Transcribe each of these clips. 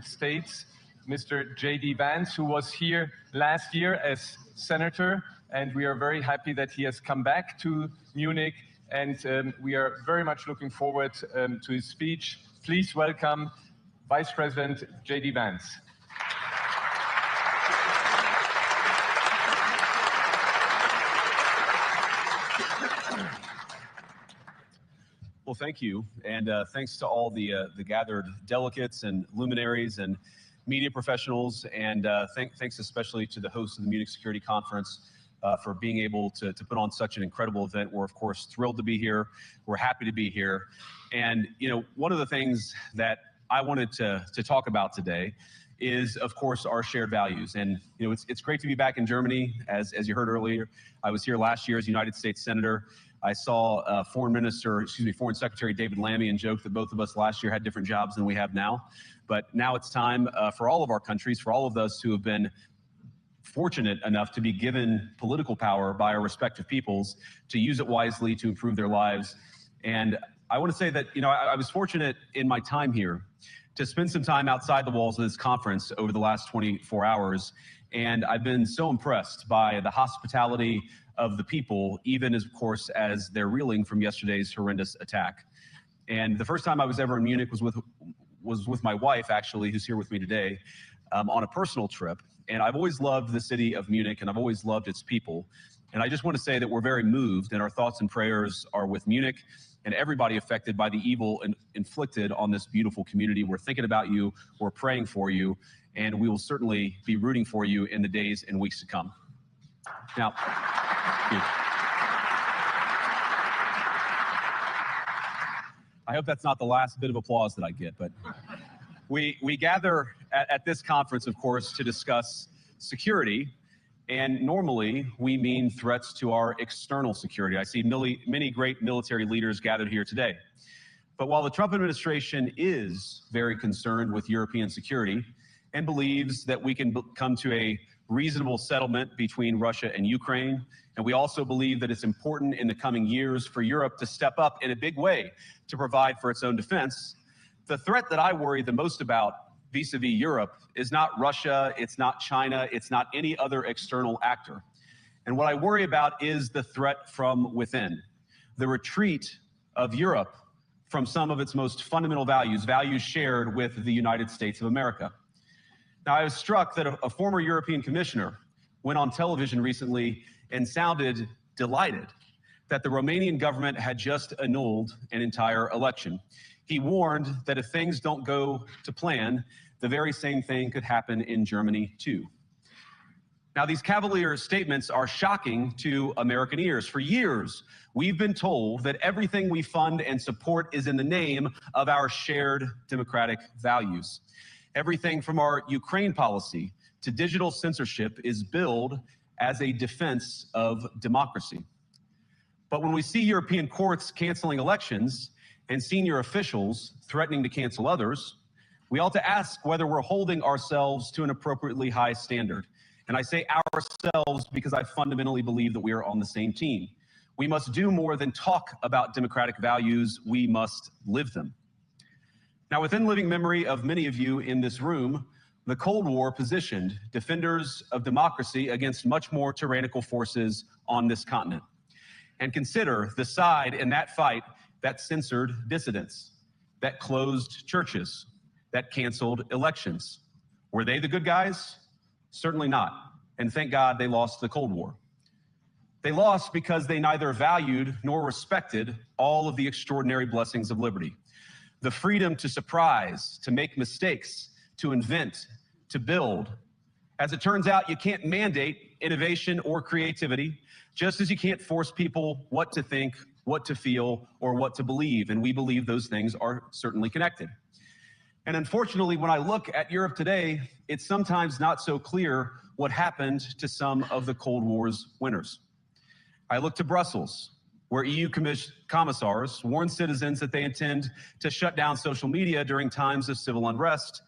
States, Mr. J.D. Vance, who was here last year as senator, and we are very happy that he has come back to Munich, and we are very much looking forward to his speech. Please welcome Vice President J.D. Vance. Well, thank you, and thanks to all the gathered delegates and luminaries and media professionals, and thanks especially to the hosts of the Munich Security Conference for being able to put on such an incredible event. We're, of course, thrilled to be here. We're happy to be here. And, you know, one of the things that I wanted to talk about today is, of course, our shared values. And, you know, it's great to be back in Germany. As you heard earlier, I was here last year as United States Senator. I saw Foreign Secretary David Lammy and joked that both of us last year had different jobs than we have now. But now it's time for all of our countries, for all of us who have been fortunate enough to be given political power by our respective peoples, to use it wisely to improve their lives. And I want to say that, you know, I was fortunate in my time here to spend some time outside the walls of this conference over the last 24 hours. And I've been so impressed by the hospitality of the people, even as, of course, as they're reeling from yesterday's horrendous attack. And the first time I was ever in Munich was with my wife, actually, who's here with me today, on a personal trip. And I've always loved the city of Munich, and I've always loved its people. And I just want to say that we're very moved, and our thoughts and prayers are with Munich and everybody affected by the evil inflicted on this beautiful community. We're thinking about you, we're praying for you, and we will certainly be rooting for you in the days and weeks to come. Now, I hope that's not the last bit of applause that I get, but we gather at this conference, of course, to discuss security, and normally we mean threats to our external security. I see many great military leaders gathered here today. But while the Trump administration is very concerned with European security and believes that we can come to a reasonable settlement between Russia and Ukraine, and we also believe that it's important in the coming years for Europe to step up in a big way to provide for its own defense, the threat that I worry the most about vis-a-vis Europe is not Russia, it's not China, it's not any other external actor. And what I worry about is the threat from within, the retreat of Europe from some of its most fundamental values, values shared with the United States of America. Now, I was struck that a former European commissioner went on television recently and sounded delighted that the Romanian government had just annulled an entire election. He warned that if things don't go to plan, the very same thing could happen in Germany too. Now, these cavalier statements are shocking to American ears. For years, we've been told that everything we fund and support is in the name of our shared democratic values. Everything from our Ukraine policy to digital censorship is billed as a defense of democracy. But when we see European courts canceling elections and senior officials threatening to cancel others, we ought to ask whether we're holding ourselves to an appropriately high standard. And I say ourselves because I fundamentally believe that we are on the same team. We must do more than talk about democratic values, we must live them. Now, within living memory of many of you in this room, the Cold War positioned defenders of democracy against much more tyrannical forces on this continent. And consider the side in that fight that censored dissidents, that closed churches, that canceled elections. Were they the good guys? Certainly not. And thank God they lost the Cold War. They lost because they neither valued nor respected all of the extraordinary blessings of liberty. The freedom to surprise, to make mistakes, to invent, to build. As it turns out, you can't mandate innovation or creativity, just as you can't force people what to think, what to feel, or what to believe. And we believe those things are certainly connected. And unfortunately, when I look at Europe today, it's sometimes not so clear what happened to some of the Cold War's winners. I look to Brussels, where EU commissars warn citizens that they intend to shut down social media during times of civil unrest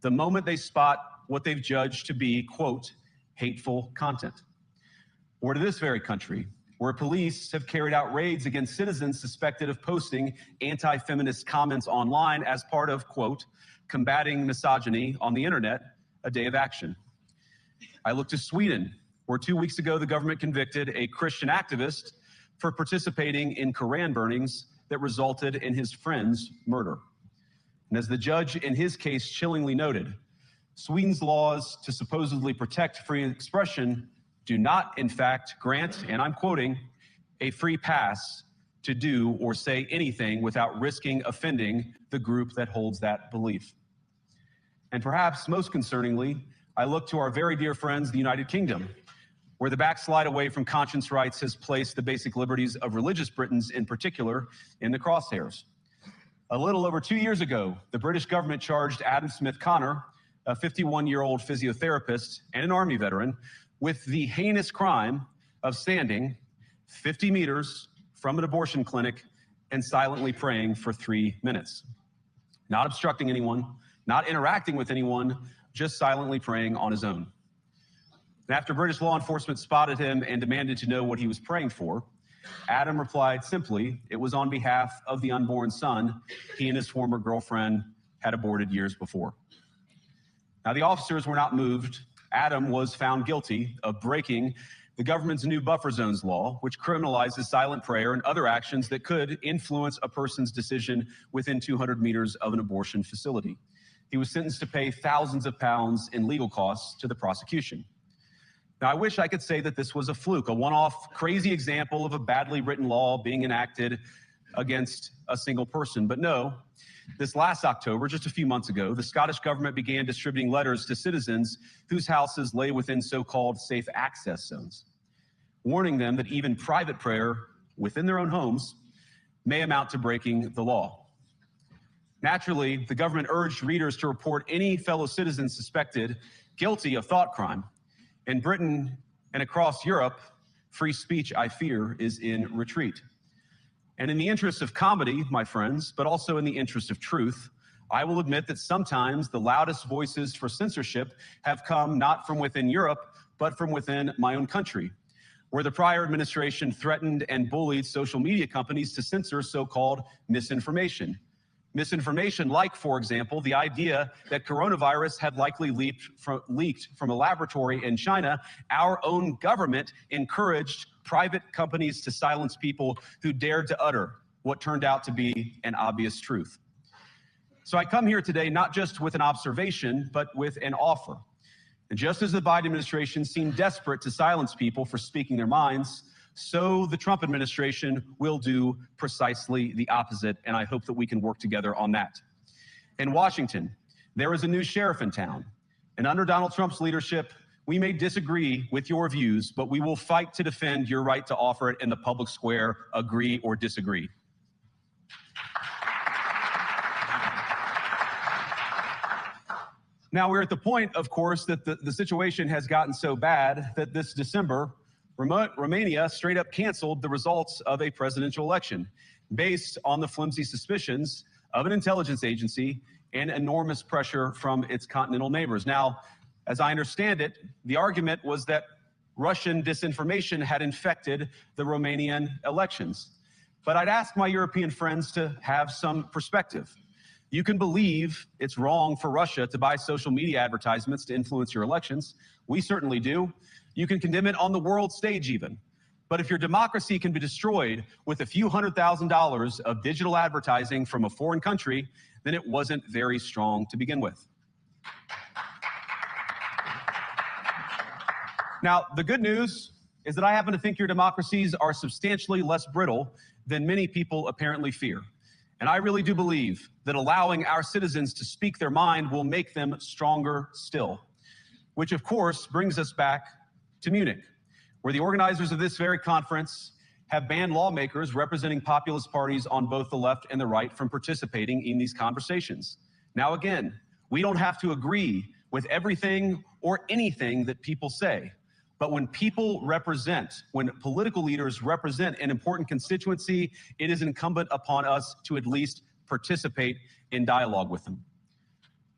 the moment they spot what they've judged to be, quote, hateful content. Or to this very country, where police have carried out raids against citizens suspected of posting anti-feminist comments online as part of, quote, Combating Misogyny on the Internet, a Day of Action. I look to Sweden, where 2 weeks ago the government convicted a Christian activist for participating in Koran burnings that resulted in his friend's murder. And as the judge in his case chillingly noted, Sweden's laws to supposedly protect free expression do not, in fact, grant, and I'm quoting, a free pass to do or say anything without risking offending the group that holds that belief. And perhaps most concerningly, I look to our very dear friends, the United Kingdom, where the backslide away from conscience rights has placed the basic liberties of religious Britons in particular in the crosshairs. A little over 2 years ago, the British government charged Adam Smith Connor, a 51-year-old physiotherapist and an Army veteran, with the heinous crime of standing 50 meters from an abortion clinic and silently praying for 3 minutes. Not obstructing anyone, not interacting with anyone, just silently praying on his own. And after British law enforcement spotted him and demanded to know what he was praying for, Adam replied simply, it was on behalf of the unborn son he and his former girlfriend had aborted years before. Now, the officers were not moved. Adam was found guilty of breaking the government's new buffer zones law, which criminalizes silent prayer and other actions that could influence a person's decision within 200 meters of an abortion facility. He was sentenced to pay thousands of pounds in legal costs to the prosecution. Now, I wish I could say that this was a fluke, a one-off crazy example of a badly written law being enacted against a single person. But no, this last October, just a few months ago, the Scottish government began distributing letters to citizens whose houses lay within so-called safe access zones, warning them that even private prayer within their own homes may amount to breaking the law. Naturally, the government urged readers to report any fellow citizen suspected guilty of thought crime. In Britain and across Europe, free speech, I fear, is in retreat. And in the interest of comedy, my friends, but also in the interest of truth, I will admit that sometimes the loudest voices for censorship have come not from within Europe, but from within my own country, where the prior administration threatened and bullied social media companies to censor so-called misinformation. Misinformation like, for example, the idea that coronavirus had likely leaked from a laboratory in China. Our own government encouraged private companies to silence people who dared to utter what turned out to be an obvious truth. So I come here today not just with an observation, but with an offer. And just as the Biden administration seemed desperate to silence people for speaking their minds, so the Trump administration will do precisely the opposite, and I hope that we can work together on that. In Washington, there is a new sheriff in town, and under Donald Trump's leadership, we may disagree with your views, but we will fight to defend your right to offer it in the public square, agree or disagree. Now, we're at the point, of course, that the situation has gotten so bad that this December, Romania straight up canceled the results of a presidential election based on the flimsy suspicions of an intelligence agency and enormous pressure from its continental neighbors. Now, as I understand it, the argument was that Russian disinformation had infected the Romanian elections. But I'd ask my European friends to have some perspective. You can believe it's wrong for Russia to buy social media advertisements to influence your elections. We certainly do. You can condemn it on the world stage even. But if your democracy can be destroyed with a few $100,000 of digital advertising from a foreign country, then it wasn't very strong to begin with. Now, the good news is that I happen to think your democracies are substantially less brittle than many people apparently fear. And I really do believe that allowing our citizens to speak their mind will make them stronger still. Which, of course, brings us back to Munich, where the organizers of this very conference have banned lawmakers representing populist parties on both the left and the right from participating in these conversations. Now, again, we don't have to agree with everything or anything that people say. But when people represent, when political leaders represent an important constituency, it is incumbent upon us to at least participate in dialogue with them.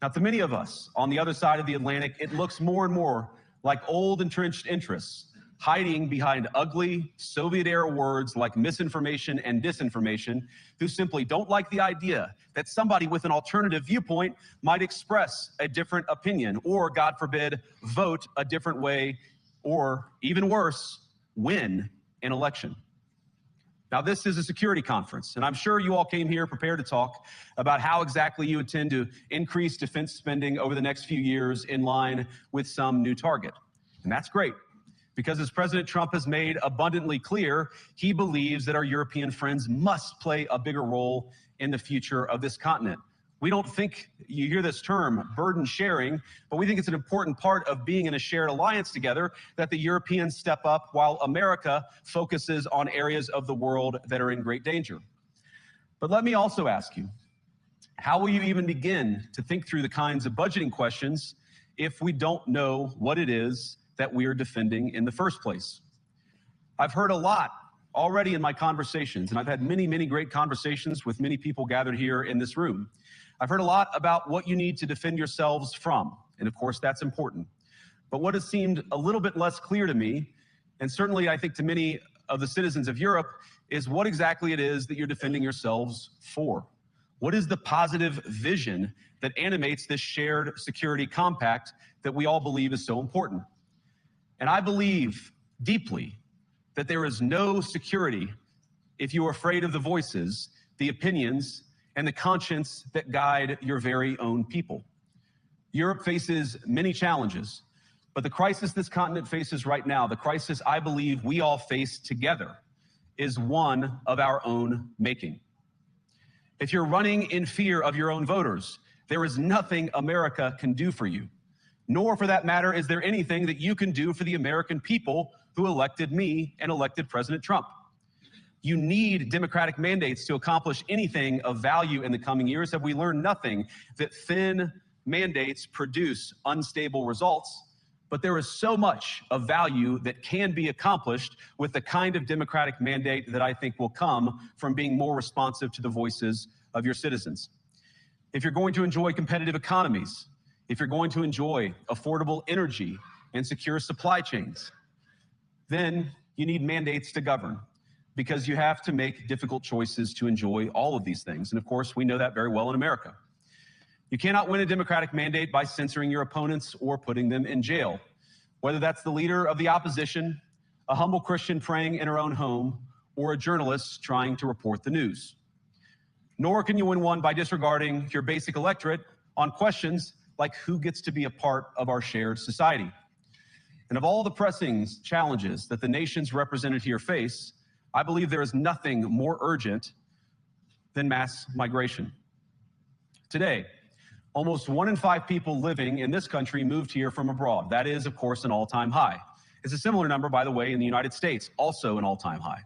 Now, to many of us on the other side of the Atlantic, it looks more and more like old entrenched interests hiding behind ugly Soviet-era words like misinformation and disinformation, who simply don't like the idea that somebody with an alternative viewpoint might express a different opinion or, God forbid, vote a different way, or even worse, win an election. Now, this is a security conference, and I'm sure you all came here prepared to talk about how exactly you intend to increase defense spending over the next few years in line with some new target. And that's great, because as President Trump has made abundantly clear, he believes that our European friends must play a bigger role in the future of this continent. We don't think, you hear this term, burden sharing, but we think it's an important part of being in a shared alliance together that the Europeans step up while America focuses on areas of the world that are in great danger. But let me also ask you, how will you even begin to think through the kinds of budgeting questions if we don't know what it is that we are defending in the first place? I've heard a lot already in my conversations, and I've had many, many great conversations with many people gathered here in this room. I've heard a lot about what you need to defend yourselves from, and of course that's important. But what has seemed a little bit less clear to me, and certainly I think to many of the citizens of Europe, is what exactly it is that you're defending yourselves for. What is the positive vision that animates this shared security compact that we all believe is so important? And I believe deeply that there is no security if you are afraid of the voices, the opinions, and the conscience that guide your very own people. Europe faces many challenges, but the crisis this continent faces right now, the crisis I believe we all face together, is one of our own making. If you're running in fear of your own voters, there is nothing America can do for you, nor for that matter is there anything that you can do for the American people who elected me and elected President Trump. You need democratic mandates to accomplish anything of value in the coming years. Have we learned nothing that thin mandates produce unstable results? But there is so much of value that can be accomplished with the kind of democratic mandate that I think will come from being more responsive to the voices of your citizens. If you're going to enjoy competitive economies, if you're going to enjoy affordable energy and secure supply chains, then you need mandates to govern, because you have to make difficult choices to enjoy all of these things. And of course, we know that very well in America. You cannot win a democratic mandate by censoring your opponents or putting them in jail, whether that's the leader of the opposition, a humble Christian praying in her own home, or a journalist trying to report the news. Nor can you win one by disregarding your basic electorate on questions like who gets to be a part of our shared society. And of all the pressing challenges that the nations represented here face, I believe there is nothing more urgent than mass migration. Today, almost 1 in 5 people living in this country moved here from abroad. That is, of course, an all-time high. It's a similar number, by the way, in the United States, also an all-time high.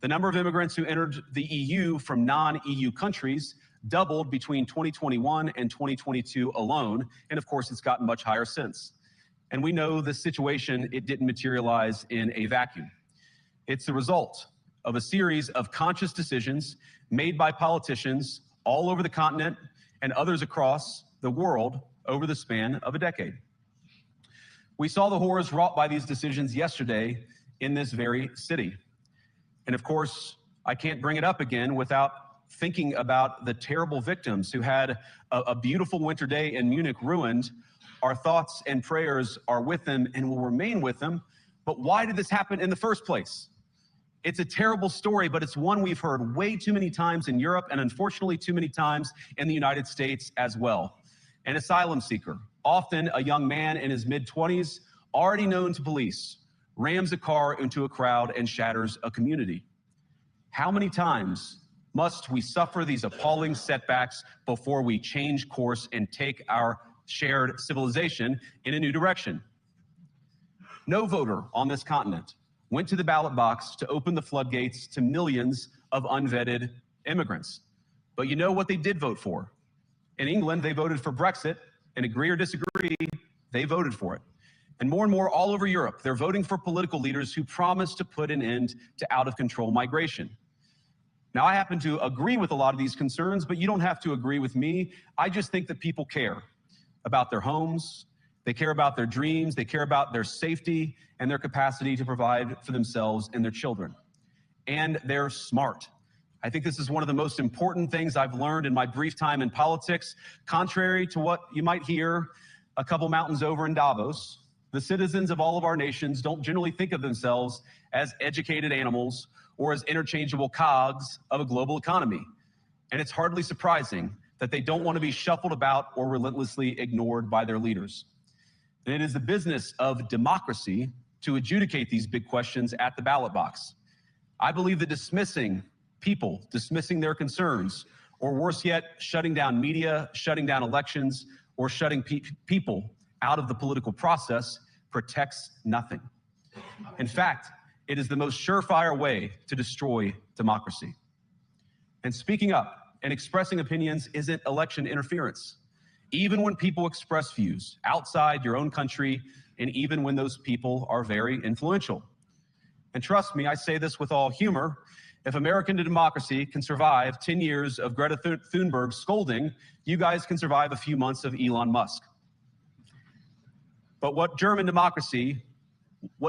The number of immigrants who entered the EU from non-EU countries doubled between 2021 and 2022 alone, and of course, it's gotten much higher since. And we know the situation, it didn't materialize in a vacuum. It's the result of a series of conscious decisions made by politicians all over the continent and others across the world over the span of a decade. We saw the horrors wrought by these decisions yesterday in this very city. And of course, I can't bring it up again without thinking about the terrible victims who had a beautiful winter day in Munich ruined. Our thoughts and prayers are with them and will remain with them. But why did this happen in the first place? It's a terrible story, but it's one we've heard way too many times in Europe and unfortunately too many times in the United States as well. An asylum seeker, often a young man in his mid-20s, already known to police, rams a car into a crowd and shatters a community. How many times must we suffer these appalling setbacks before we change course and take our shared civilization in a new direction? No voter on this continent went to the ballot box to open the floodgates to millions of unvetted immigrants. But you know what they did vote for? In England, they voted for Brexit, and agree or disagree, they voted for it. And more all over Europe, they're voting for political leaders who promise to put an end to out-of-control migration. Now, I happen to agree with a lot of these concerns, but you don't have to agree with me. I just think that people care about their homes, They care about their dreams, they care about their safety and their capacity to provide for themselves and their children. And they're smart. I think this is one of the most important things I've learned in my brief time in politics. Contrary to what you might hear a couple mountains over in Davos, the citizens of all of our nations don't generally think of themselves as educated animals or as interchangeable cogs of a global economy. And it's hardly surprising that they don't want to be shuffled about or relentlessly ignored by their leaders. And it is the business of democracy to adjudicate these big questions at the ballot box. I believe that dismissing people, dismissing their concerns, or worse yet, shutting down media, shutting down elections, or shutting people out of the political process protects nothing. In fact, it is the most surefire way to destroy democracy. And speaking up and expressing opinions isn't election interference. Even when people express views outside your own country, and even when those people are very influential. And trust me, I say this with all humor, if American democracy can survive 10 years of Greta Thunberg scolding, you guys can survive a few months of Elon Musk. But what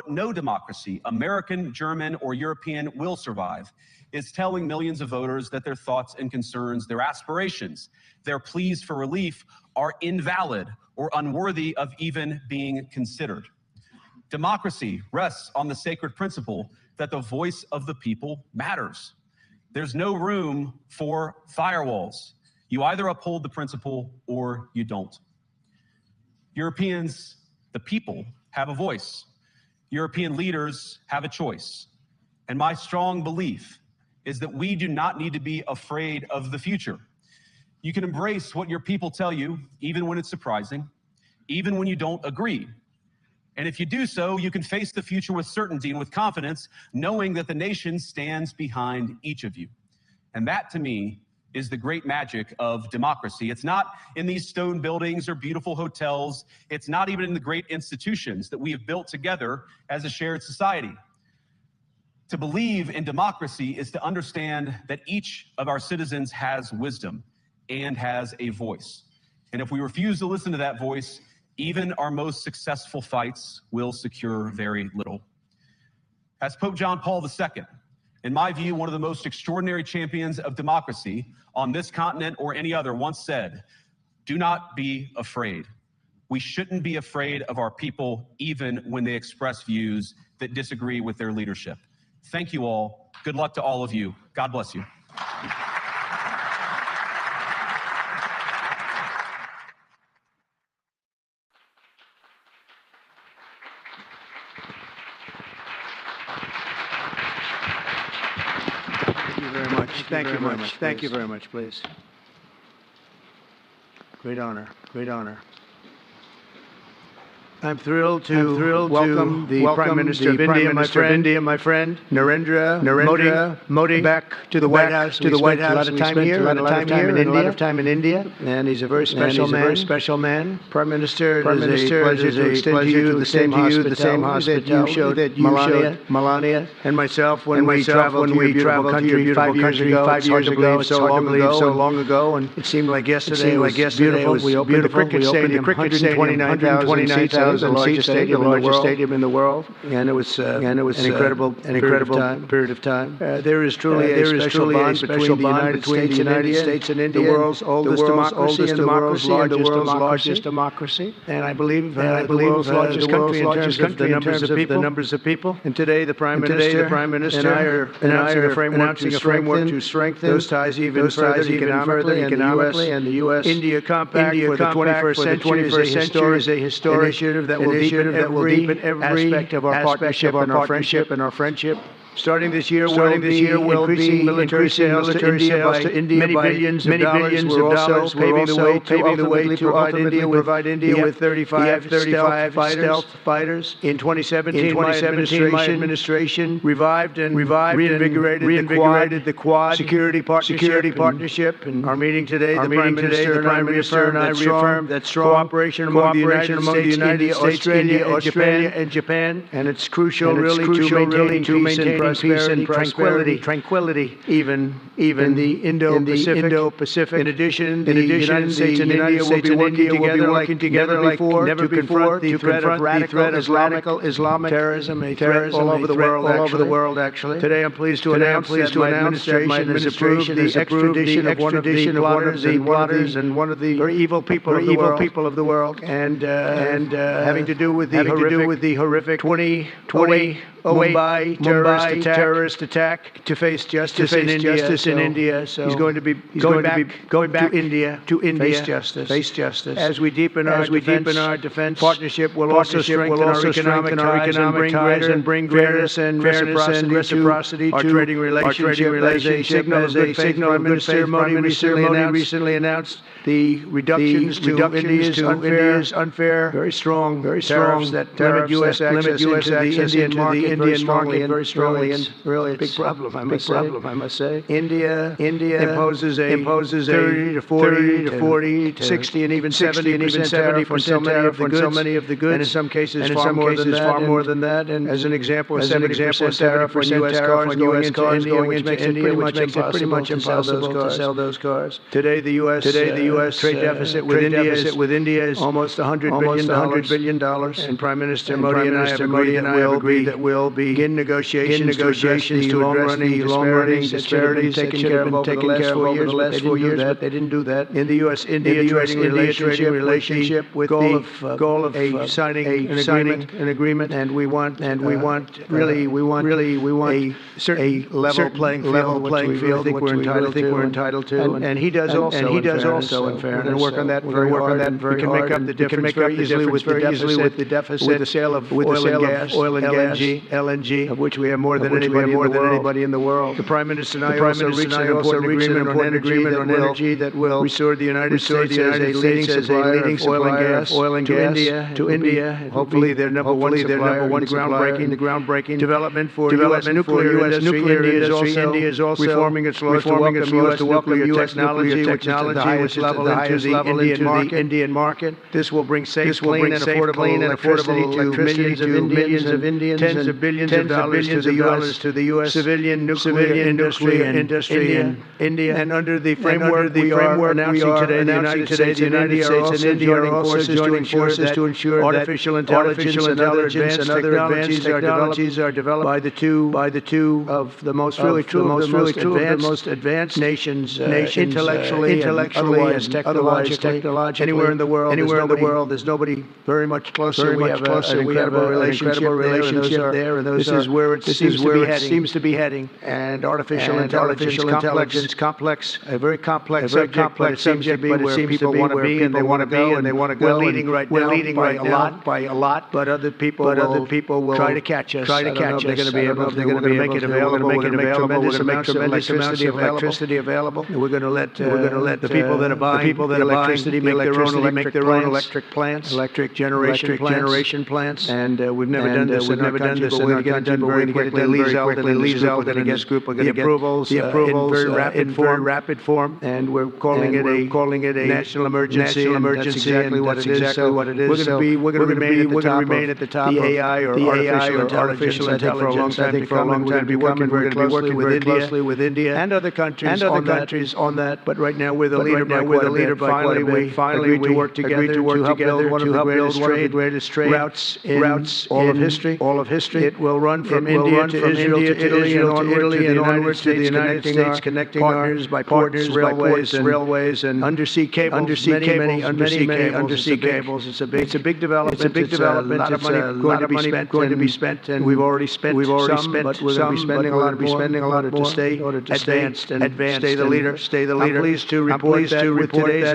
no democracy, American, German, or European, will survive is telling millions of voters that their thoughts and concerns, their aspirations, their pleas for relief are invalid or unworthy of even being considered. Democracy rests on the sacred principle that the voice of the people matters. There's no room for firewalls. You either uphold the principle or you don't. Europeans, the people, have a voice. European leaders have a choice. And my strong belief is that we do not need to be afraid of the future. You can embrace what your people tell you, even when it's surprising, even when you don't agree. And if you do so, you can face the future with certainty and with confidence, knowing that the nation stands behind each of you. And that, to me, is the great magic of democracy. It's not in these stone buildings or beautiful hotels. It's not even in the great institutions that we have built together as a shared society. To believe in democracy is to understand that each of our citizens has wisdom and has a voice. And if we refuse to listen to that voice, even our most successful fights will secure very little. As Pope John Paul II, in my view, one of the most extraordinary champions of democracy on this continent or any other, once said, "Do not be afraid." We shouldn't be afraid of our people, even when they express views that disagree with their leadership. Thank you all. Good luck to all of you. God bless you. Thank you very much. Thank you very much, please. Great honor. Great honor. I'm thrilled to welcome the Prime Minister of India, my friend, Narendra Modi, back to the White House. We spent a lot of time here, a lot of time in India, and he's a very special man. Prime Minister, it is a pleasure to extend to you the same hospitality that you showed Melania and myself when we traveled to your beautiful country 5 years ago. 5 years ago, so long ago, and it seemed like yesterday. It was beautiful. We opened the cricket stadium, 129,000 seats. The largest stadium in the world, and it was an incredible period of time. There is truly a special bond between the United States and India, the world's oldest democracy and the world's largest democracy. And I believe the world's largest country in terms of the numbers of people. And today, the Prime Minister and I are announcing a framework to strengthen those ties even further economically, and the U.S.-India Compact for the 21st century is a historic initiative that will deepen every aspect of our partnership and our friendship. Starting this year, we'll be increasing military sales to India by billions of dollars. We're also paving the way to provide India with 35 stealth fighters. In 2017, my administration revived and reinvigorated the Quad security partnership. And our meeting today, the Prime Minister and I reaffirmed that strong cooperation among the United States, India, Australia, and Japan. And it's crucial, really, to maintain peace and tranquility, even in the Indo-Pacific. In addition, the United States and India will be working together like never before to confront the threat of Islamic terrorism, a threat all over the world. Actually, today I'm pleased to announce that my administration has approved the extradition of one of the plotters and one of the very evil people of the world, and having to do with the horrific 2020 Mumbai terrorist attack, to face justice in India. So he's going to be going back to India face justice. As we deepen our defense partnership, we'll also strengthen our economic ties and bring fairness and reciprocity to our trading relationship. As a signal of good faith, Prime Minister Modi recently announced the reductions to India's unfair, very strong tariffs that limit U.S. access into the Indian market very strongly. And really, it's a big problem, I must say. India imposes 30 to 40 to 60 and even 70% tariff on so many of the goods, and in some cases far more than that. And as an example, a 70% tariff on U.S. cars going into India, which makes it pretty much impossible to sell those cars. Today, the U.S. trade deficit with India is almost $100 billion. And Prime Minister Modi and I have agreed that we'll begin negotiations to address the long-running disparities taken care of over the last 4 years, but they didn't do that. In the U.S.-India trading relationship, with the goal of signing an agreement, and we want a certain level playing field. I think we're entitled to, and he does also. In fairness, we're going to work on that very hard. We can make up the difference very easily with the deficit, with the sale of oil and gas, LNG, of which we have more than anybody in the world. The Prime Minister and I also reached an important agreement on energy that will restore the United States as a leading supplier of oil and gas to India. Hopefully, they're number one supplier. The groundbreaking development for U.S. nuclear industry. India is also reforming its laws to welcome U.S. technology, which is at the highest level into the Indian market. This will bring safe, clean, and affordable electricity to millions of Indians, tens of billions of dollars to the U.S. civilian nuclear industry in India. And under the framework we are announcing today, the United States and India are also joining forces to ensure that artificial intelligence and other advanced technologies are developed by the two of the most advanced nations intellectually and technologically. Anywhere in the world, there's nobody very much closer. We have an incredible relationship there, and this is where it seems to be heading. And artificial intelligence, a very complex subject, but it seems to be where people want to be, and they want to go, and they want to go. We're leading right now by a lot, but other people will try to catch us. They're going to be able to make it available. We're going to make tremendous amounts of electricity available. And we're going to let the people that are buying the electricity make their own electric plants, electric generation plants. And we've never done this in our country, but we're going to get it done very quickly. Lease out, we're going to get the approvals in very rapid form, and we're calling it a national emergency. That's exactly what it is. We're going to remain at the top of the AI or artificial intelligence. For a long time, we're going to be working very closely with India and other countries on that. But right now, we're the leader by quite a bit. Finally, we agreed to work together to help build one of the greatest trade routes in all of history. It will run from India to Israel to Italy and onward to the United States, connecting partners by ports, railways, and undersea cables. Many undersea cables. It's a big development. It's a lot of money going to be spent, and we've already spent some, but we're going to be spending a lot more in order to stay advanced and stay the leader. I'm pleased to report that with today's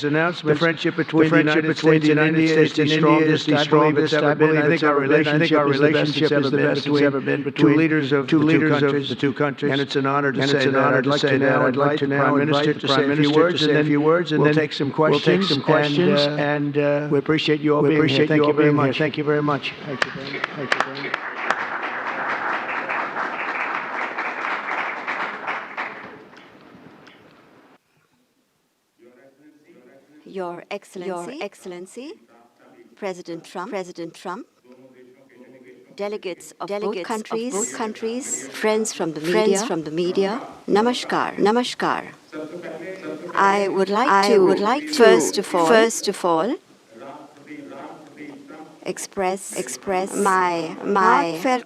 announcement, the friendship between the United States and India is the strongest I believe it's ever been. I think our relationship is the best it's ever been between the two countries, and it's an honor to say that. I'd like to now invite the Prime Minister to say a few words, and then we'll take some questions. And we appreciate you all being here. Thank you very much. Thank you very much. Your Excellency, President Trump, delegates of both countries, friends from the media, Namaskar. I would like to first of all express my heartfelt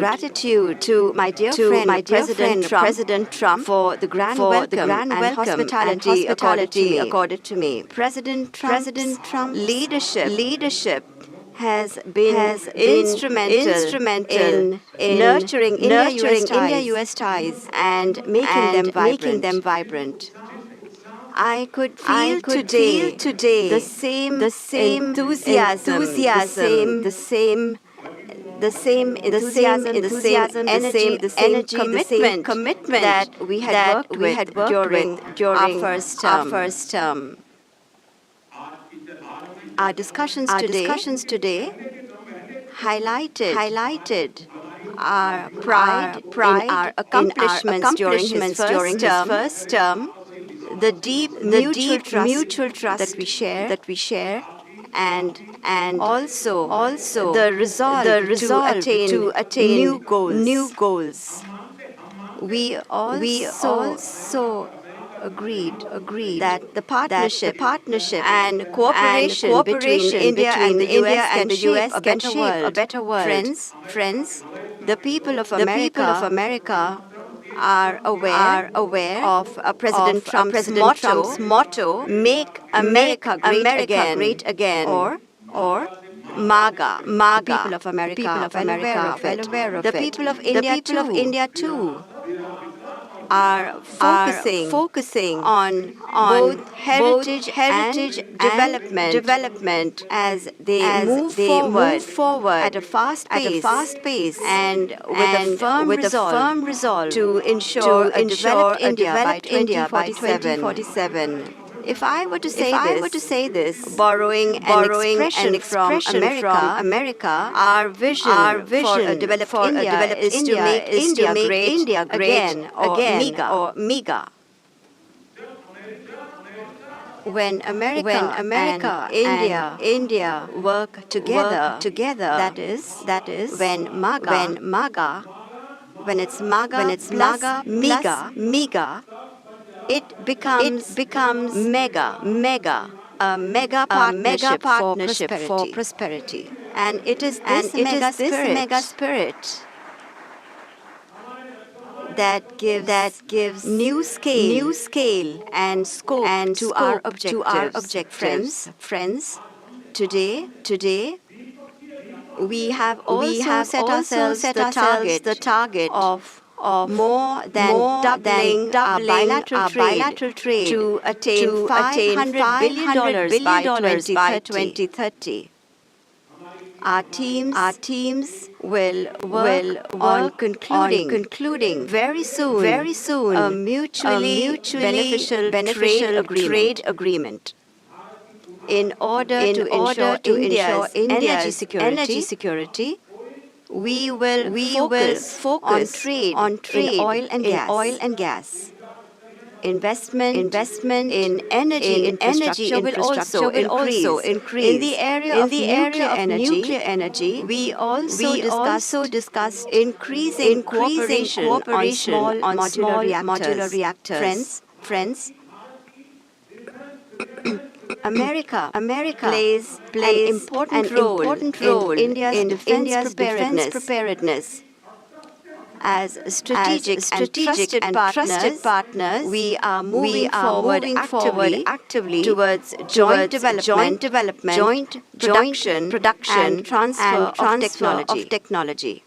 gratitude to my dear friend President Trump for the grand welcome and hospitality accorded to me. President Trump's leadership has been instrumental in nurturing India-US ties and making them vibrant. I could feel today the same enthusiasm, the same energy, the same commitment that we had worked with during our first term. Our discussions today highlighted our pride in our accomplishments during his first term, the deep mutual trust that we share, and also the resolve to attain new goals. We also agreed that the partnership and cooperation between India and the US can shape a better world. Friends, the people of America are aware of President Trump's motto, "Make America great again," or MAGA. The people of America are well aware of it. The people of India too are focusing on both heritage and development as they move forward at a fast pace and with a firm resolve to ensure a developed India by 2047. If I were to say this, borrowing an expression from America, our vision for a developed India is to make India great again, or MEGA. When America and India work together, that is when it's MAGA, MEGA, it becomes mega, a mega partnership for prosperity. And it is this mega spirit that gives new scale and scope to our objectives. Friends, today we have also set ourselves the target of more than doubling our bilateral trade to attain $500 billion by 2030. Our teams will work on concluding very soon a mutually beneficial trade agreement. In order to ensure India's energy security, we will focus on trade in oil and gas. Investment in energy infrastructure will also increase. In the area of nuclear energy, we also discussed increasing cooperation on small modular reactors. Friends, America plays an important role in India's defense preparedness. As strategic and trusted partners, we are moving forward actively towards joint development, joint production, and transfer of technology.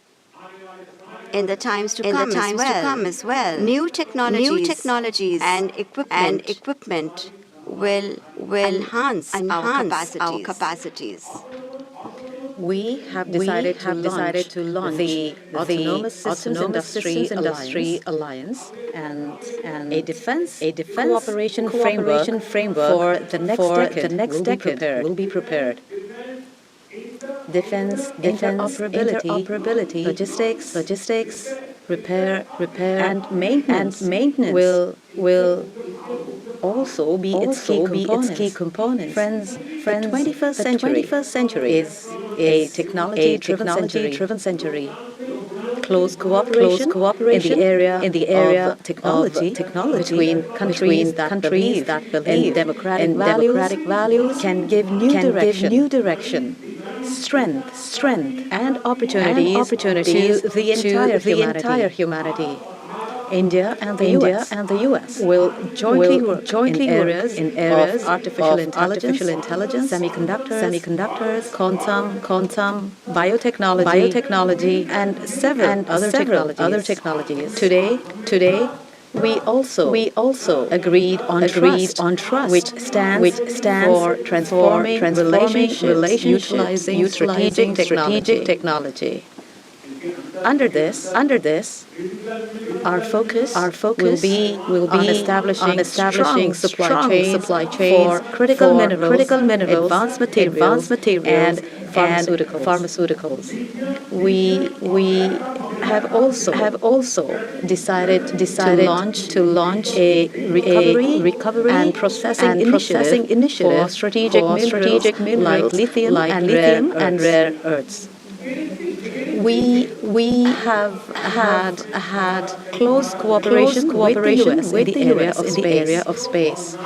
In the times to come as well, new technologies and equipment will enhance our capacities. We have decided to launch the Autonomous Systems Industry Alliance and a defense cooperation framework for the next decade will be prepared. Defense interoperability, logistics, repair and maintenance will also be its key components. Friends, the 21st century is a technology-driven century. Close cooperation in the area of technology between countries that believe in democratic values can give new direction, strength and opportunities to the entire humanity. India and the US will jointly work in areas of artificial intelligence, semiconductors, quantum, biotechnology, and several other technologies. Today, we also agreed on trust, which stands for transforming relationships, utilizing strategic technology. Under this, our focus will be on establishing strong supply chains for critical minerals, advanced materials, and pharmaceuticals. We have also decided to launch a recovery and processing initiative for strategic minerals like lithium and rare earths. We have had close cooperation with the US in the area of space.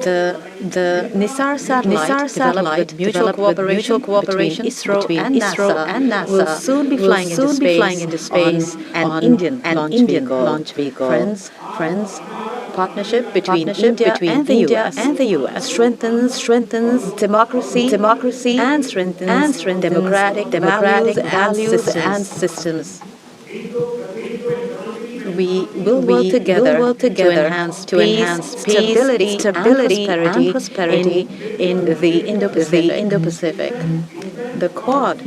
The NISAR satellite developed mutual cooperation between ISRO and NASA will soon be flying into space on Indian launch vehicle. Friends. Partnership between India and the US strengthens democracy and strengthens democratic values and systems. We will work together to enhance peace, stability and prosperity in the Indo-Pacific. The Quad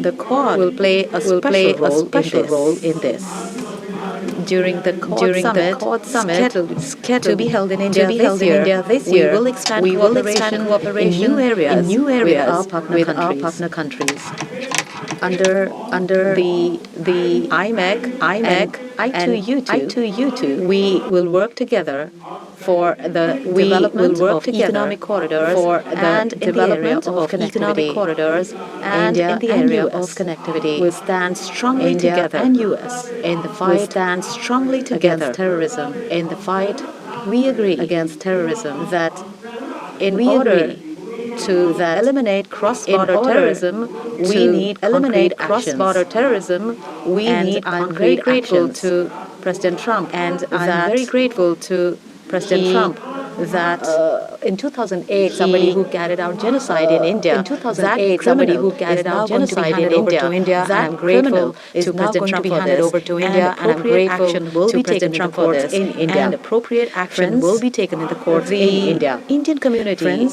will play a special role in this. During the Quad Summit scheduled to be held in India this year, we will expand cooperation in new areas with our partner countries. Under the IMEC, I2U2, we will work together for the development of economic corridors and in the area of connectivity. India in the area of connectivity will stand strongly together, and US in the fight stand strongly together against terrorism. In the fight, we agree against terrorism that in order to eliminate cross-border terrorism, we need concrete actions. I'm very grateful to President Trump, that in 2008, somebody who carried out genocide in India, I'm grateful to President Trump for this, and appropriate action will be taken in the courts in India. And appropriate action will be taken in the courts in India. Indian community,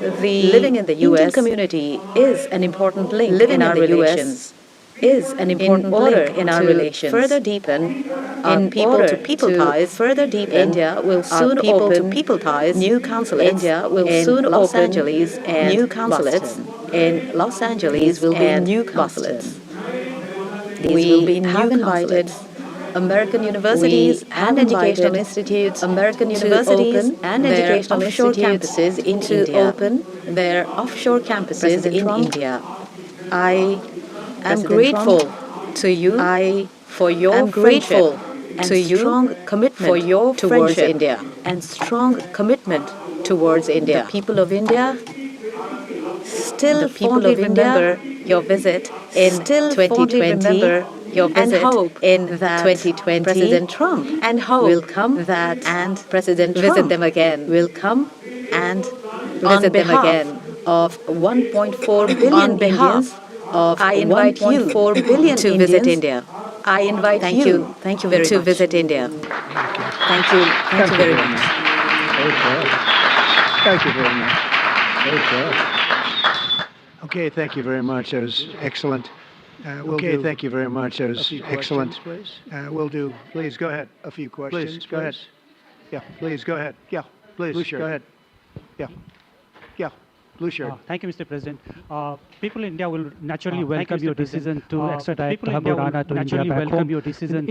living in the U.S. Indian community is an important link in our relations. Is an important link in our relations. Further deepen in people-to-people ties. Further deepen, India will soon open people ties. New consulates. India will soon open new consulates. In Los Angeles will be new consulates. We have invited American universities and educational institutes, to open their offshore campuses in India. I am grateful to you for your friendship and strong commitment towards India and strong commitment towards India. The people of India still fondly remember your visit in 2020. And hope in that 2020 President Trump will come and President Trump visit them again. Will come and visit them again. Of 1.4 billion Indians, I invite you to visit India. I invite you. Thank you very much. To visit India. Thank you. Thank you very much. Thank you very much. Okay, thank you very much. That was excellent. Thank you very much. That was excellent. We'll do. Please go ahead. A few questions. Please, go ahead. Yeah, please go ahead. Yeah, please. Lucia, go ahead. Yeah. Blue shirt. Thank you, Mr. President. People in India will naturally welcome your decision to extradite Thabur Rana to India back home.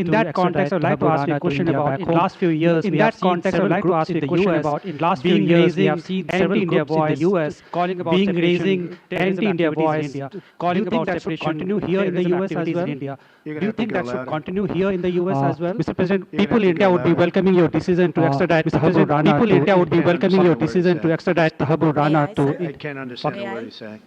In that context, I would like to ask you a question about in last few years. In that context, I would like to ask you a question about in last few years we have seen anti-India voice in the US calling about raising anti-India voice, calling about separation. Continue here in the US as well. Do you think that should continue here in the US as well, Mr. President? People in India would be welcoming your decision to extradite Thabur Rana. People in India would be welcoming your decision to extradite Thabur Rana to. I can't understand a word he's saying.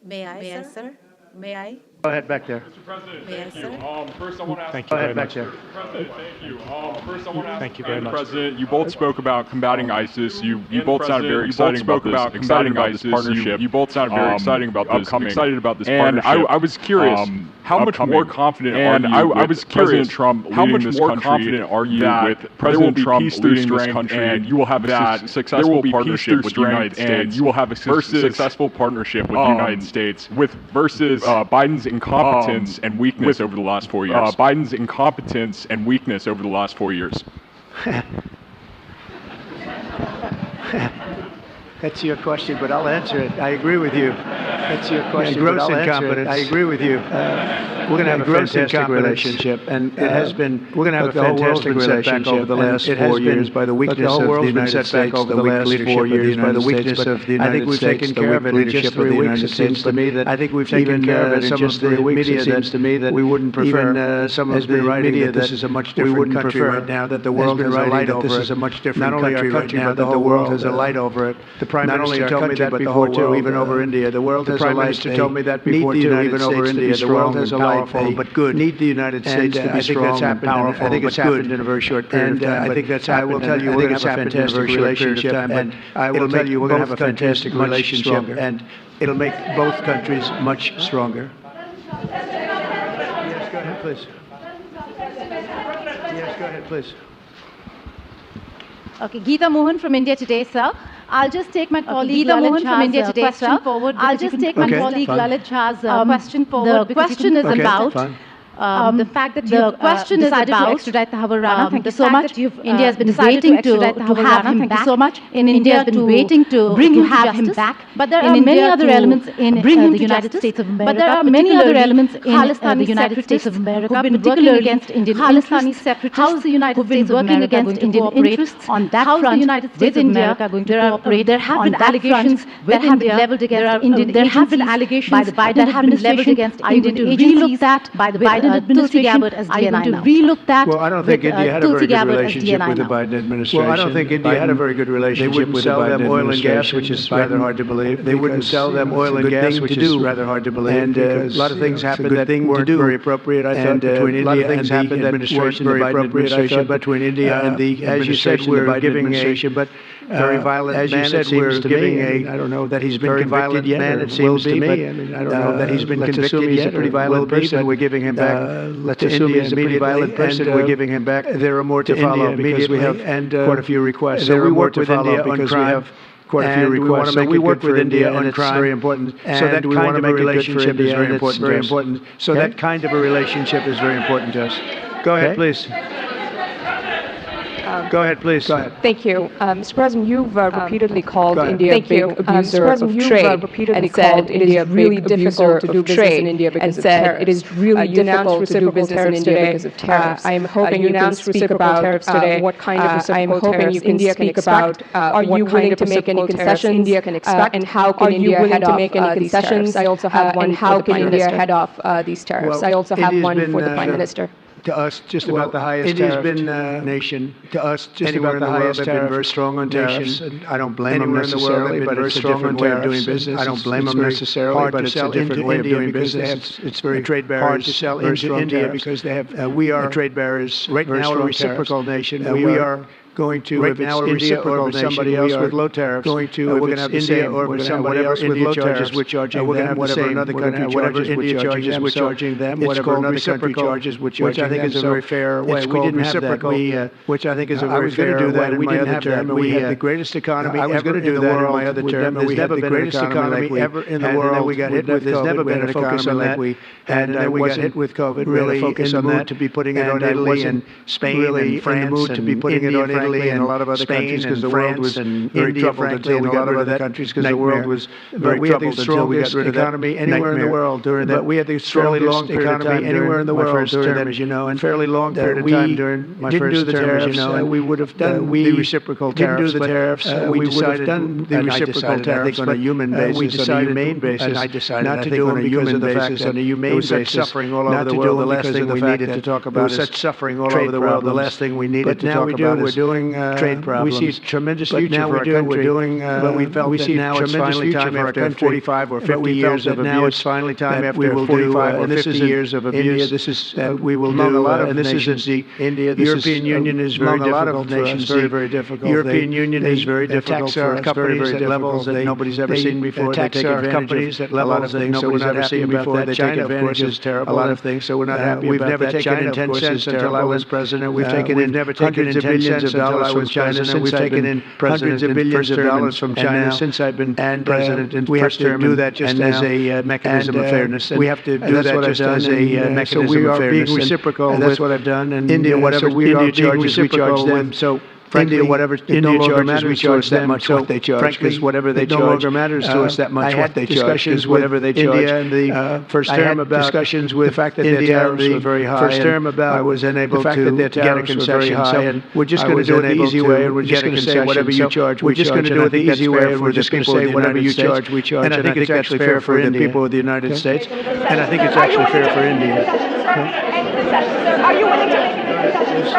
May I, sir? May I? Go ahead back there. Mr. President, May I, thank you. sir? First, I want to ask. Thank you very much. Mr. President, thank you. First, I want to ask. Thank you very much. President, you both spoke about combating ISIS. You both sounded very excited about this partnership. You both sounded very excited about this. Excited about this partnership. And I was curious, how much more confident are you with President Trump leading this country with President Trump leading this country, and you will have a successful partnership with the United States, you will have a successful partnership with the United States versus Biden's incompetence and weakness over the last 4 years. Biden's incompetence and weakness over the last 4 years. That's your question, but I'll answer it. I agree with you. That's your question, but I'll answer it. I agree with you. We're going to have a fantastic relationship, and it has been. We're going to have a fantastic relationship over the last 4 years by the weakness of the United States. Over the last 4 years by the weakness of the United States. I think we've taken care of it in just 3 weeks. It seems to me that I think we've taken care of it in just 3 weeks. It seems to me that we wouldn't prefer some of the media that this is a much different country right now. That the world has a light over it. This is a much different country right now. That the world has a light over it. The Prime Minister told me that before too, even over India. The world has a light. The Prime Minister told me that before too, even over India. The world has a light, but good. Need the United States to be strong and powerful. I think it's happened in a very short period of time. I think that's happened. I will tell you, we're going to have a fantastic relationship, and I will tell you, we're going to have a fantastic relationship, and it'll make both countries much stronger. Yes, go ahead, please. Yes, go ahead, please. Okay, Geeta Mohan from India Today, sir. I'll just take my colleague Lalit Shah's question forward. I'll just take my colleague Lalit Shah's question forward. The question is about the fact that the question is about to extradite Thabur Rana. Thank you so much. India has been waiting to have him back. Thank you so much. In India has been waiting to bring him to justice. But there are many other elements in the United States of America. But there are many other elements in the United States of America, who've been working against Indian Palestinian separatists. How is the United States working against Indian interests on that front? How is the United States of America going to cooperate? There have been allegations that have been leveled against Indian. There have been allegations by the Biden administration against Indian agencies by the Biden administration. Are you going to relook that? Well, I don't think India had a very good relationship with the Biden administration. Well, I don't think India had a very good relationship with the Biden administration. They wouldn't sell them oil and gas, which is rather hard to believe. They wouldn't sell them oil and gas, which is rather hard to believe. And a lot of things happened that weren't very appropriate, I thought, between India and the administration, the Biden administration, between India and the, as you said, we're giving a very violent man, as you said, we're giving a, I don't know that he's been convicted yet, man, it seems to me. I mean, I don't know that he's been convicted yet. He's a pretty violent person. We're giving him back. Let's assume he's a pretty violent person. We're giving him back. There are more to follow because we have quite a few requests. There are more to follow because we have quite a few requests. So we work with India on crime. It's very important. So that kind of a relationship is very important. So that kind of a relationship is very important to us. Go ahead, please. Go ahead, please. Go ahead. Thank you. Mr. President, you've repeatedly called India a big abuser of trade and said it is really difficult to do business in India because of tariffs. It is really difficult to do business in India because of tariffs. I am hoping you can speak about tariffs today. What kind of reciprocal tariffs India can expect? Are you willing to make any concessions India can expect? And how can India head off these tariffs? I also have one for the Prime Minister. Head off these tariffs. I also have one for the Prime Minister. To us, just about the highest tariff. India's been nation. To us, just about the highest tariff. They've been very strong on tariffs. And I don't blame them necessarily, but it's a different way of doing business. I don't blame them necessarily, but it's a different way of doing business. It's very hard to sell into India because they have. We are trade barriers. Right now, a reciprocal nation. We are going to, right now, India or somebody else with low tariffs, we're going to have India or somebody else with low tariffs, we're charging them, whatever another country charges, India charges, we're charging them, whatever another country charges, which I think is a very fair way. We didn't have that, which I think is a very fair way. We didn't have that. We had the greatest economy ever in the world. My other term, there's never been the greatest economy ever in the world. We got hit with COVID. There's never been a focus on that. And then we got hit with COVID. Really focus on that to be putting it on Italy and Spain and France and to be putting it on Italy and a lot of other countries because the world was very troubled until we got rid of that countries because the world was very troubled until we got rid of that economy anywhere in the world during that. We had the fairly long economy anywhere in the world during that, as you know, and fairly long period of time during my first term, as you know, and we would have done the reciprocal tariffs. Didn't do the tariffs. We decided done the reciprocal tariffs on a human basis. We decided I decided not to do it on a human basis, on a humane basis. Suffering all over the world. The last thing we needed to talk about is such suffering all over the world. The last thing we needed to talk about is trade problems. We see tremendous future for our country. We're doing, but we felt that now it's finally time after 45 or 50 years of abuse. Now it's finally time after 45 or 50 years of abuse. This is we will do a lot of nations. India, the European Union is very difficult for us. Very difficult. European Union is very difficult for us. Companies at levels that nobody's ever seen before. They take advantage of a lot of things nobody's ever seen before. They take advantage of a lot of things, so we're not happy about that. We've never taken in 10 cents until I was president. We've taken in hundreds of billions of dollars from China since I've been hundreds of billions of dollars from China since I've been president. And we have to do that just as a mechanism of fairness. We have to do that just as a mechanism of fairness. So we are being reciprocal. And that's what I've done. And India, whatever India charges, we charge them. So India, whatever India charges, we charge that much what they charge. Because whatever they charge, no longer matters to us that much what they charge. Discussions whatever they charge. India and the first term about discussions with the fact that their tariffs were very high. First term about I was unable to get a concession. And we're just going to do it the easy way, and we're just going to say whatever you charge, we're just going to do it the easy way, and we're just going to say whatever you charge, we charge. And I think it's actually fair for the people of the United States, and I think it's actually fair for India. Are you willing to make any concessions?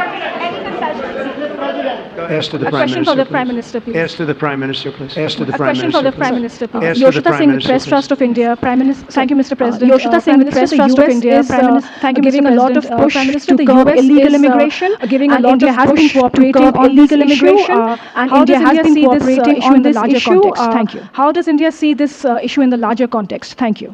Ask to the A Prime question Minister, for the please. Prime Minister, please. Ask to the Prime Minister, please. Ask to the A Prime question Minister, for the please. Prime Minister, please. Ask to the Yoshita Prime Singh, Minister, Press please. Trust of India, Prime Minister. Thank you, Mr. President. Yoshita Singh, Press Trust of India, Prime Minister. Thank you, giving a lot of push to curb illegal immigration. Giving a lot of push to curb illegal immigration. And India has been cooperating on the larger context. Thank you. How does India see this issue in the larger context? Thank you.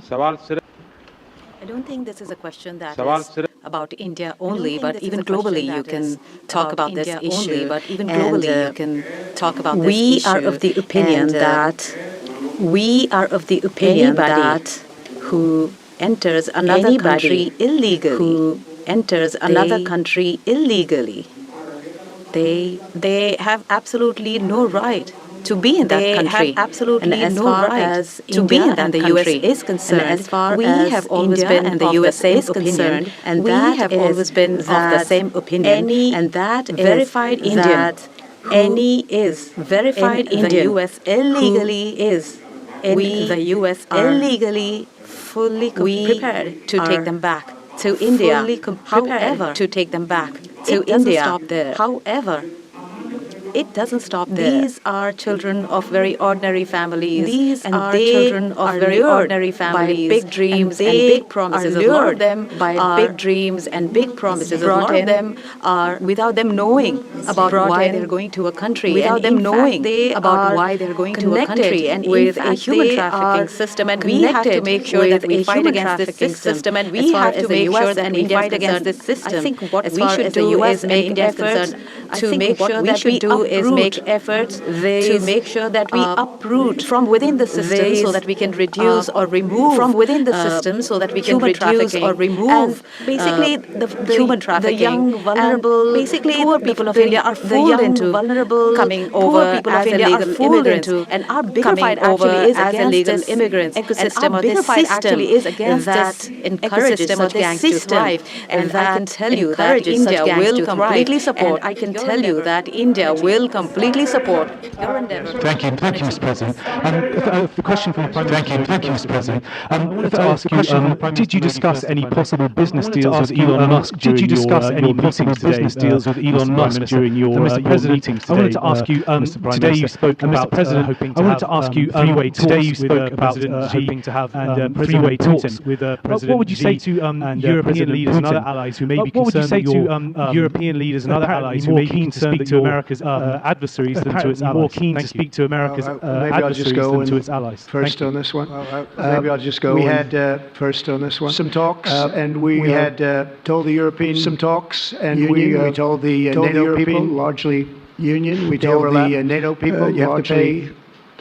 I don't think this is a question that is about India only, but even globally you can talk about this issue. But even globally you can talk about this issue. We are of the opinion that who enters another country illegally, they have absolutely no right to be in that country. Have absolutely no right to be in that country. The US is concerned, and as far we as have always India been and the USA is concerned, and we have always been of the same opinion, and that verified Indian, any is verified in the US illegally is in the US illegally fully prepared to take them back to India. However, to take them back to India. Stop there. However, it doesn't stop there. These are children of very ordinary families. These are children of very ordinary families. By big dreams and big promises. A lot of them by big dreams and big promises. A lot of them are without them knowing about why they're going to a country. Without them knowing about why they're going to a country. And with a human trafficking system. And we have to make sure that we fight against this system. And we have to make sure that we fight against this system. I think what we should do is make efforts to make sure that we is make efforts to make sure that we uproot from within the system so that we can reduce or remove from within the system so that we can reduce or remove basically the human trafficking. The young, vulnerable, basically poor people of India are fooled into vulnerable, coming over people of India are fooled into, and our bigger fight actually is as illegal immigrants. Ecosystem of this system actually is against that encourages such gangs to thrive, and I can tell you that India will completely support. I can tell you that India will completely support your endeavor. Thank you, Mr. President. The question from the Prime Minister. Thank you, Mr. President. I wanted to ask you, did you discuss any possible business deals with Elon Musk during your Mr. President, I wanted to ask you, today you spoke about hoping to have today you spoke about hoping to have three-way talks with President. What would you say to European leaders and other allies who may be concerned that European leaders and other allies who may be keen to speak to America's adversaries than to its allies? More keen to speak to America's adversaries than to its allies. First on this one. Maybe I'll just go. We had first on this one some talks, and we had told the European some talks, and we told the NATO people, largely Union. We told the NATO people you have to pay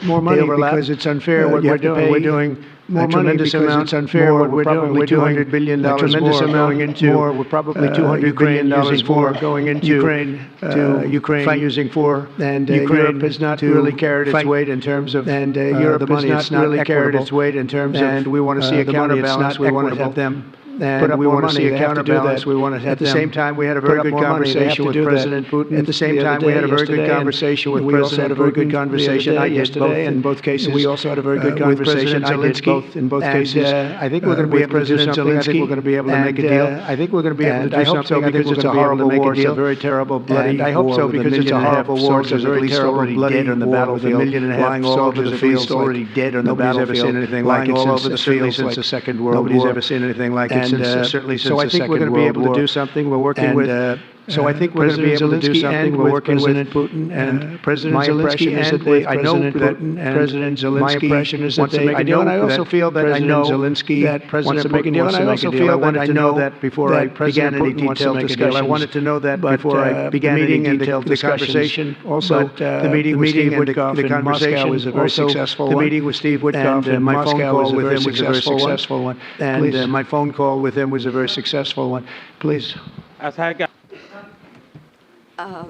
more money because it's unfair what we're doing. We're doing more money because it's unfair what we're doing. We're $200 billion more going into more. We're probably $200 billion more going into Ukraine. To Ukraine using for and Europe has not really carried its weight in terms of and Europe has not really carried its weight in terms of and we want to see a counterbalance. We want to have them. And we want to see a counterbalance. We want to have at the same time we had a very good conversation with President Putin. At the same time we had a very good conversation with President. We also had a very good conversation. I did yesterday. In both cases, we also had a very good conversation. I did both in both cases. I think we're going to be able to do something. I think we're going to be able to make a deal. I think we're going to be able to do something because it's a horrible war. It's a very terrible, bloody. I hope so because it's a horrible war. It's a very terrible, bloody on the battlefield. 1.5 million soldiers of the field already dead on the battlefield. Nobody's ever seen anything like it all over the field since the Second World War. Nobody's ever seen anything like it. Certainly since the Second World War. So I think we're going to be able to do something. We're working with. So I think we're going to be able to do something. We're working with President Putin and President Zelensky. I know that President Zelensky. My impression is that they. I know, and I also feel that I know that President Putin wants to make a deal. I wanted to know that before I began any detailed discussion. I wanted to know that before I began any detailed discussion. Also, the meeting with Steve Witkoff in Moscow was a very successful one. The meeting with Steve Witkoff in Moscow was a very successful one. And my phone call with him was a very successful one. Please.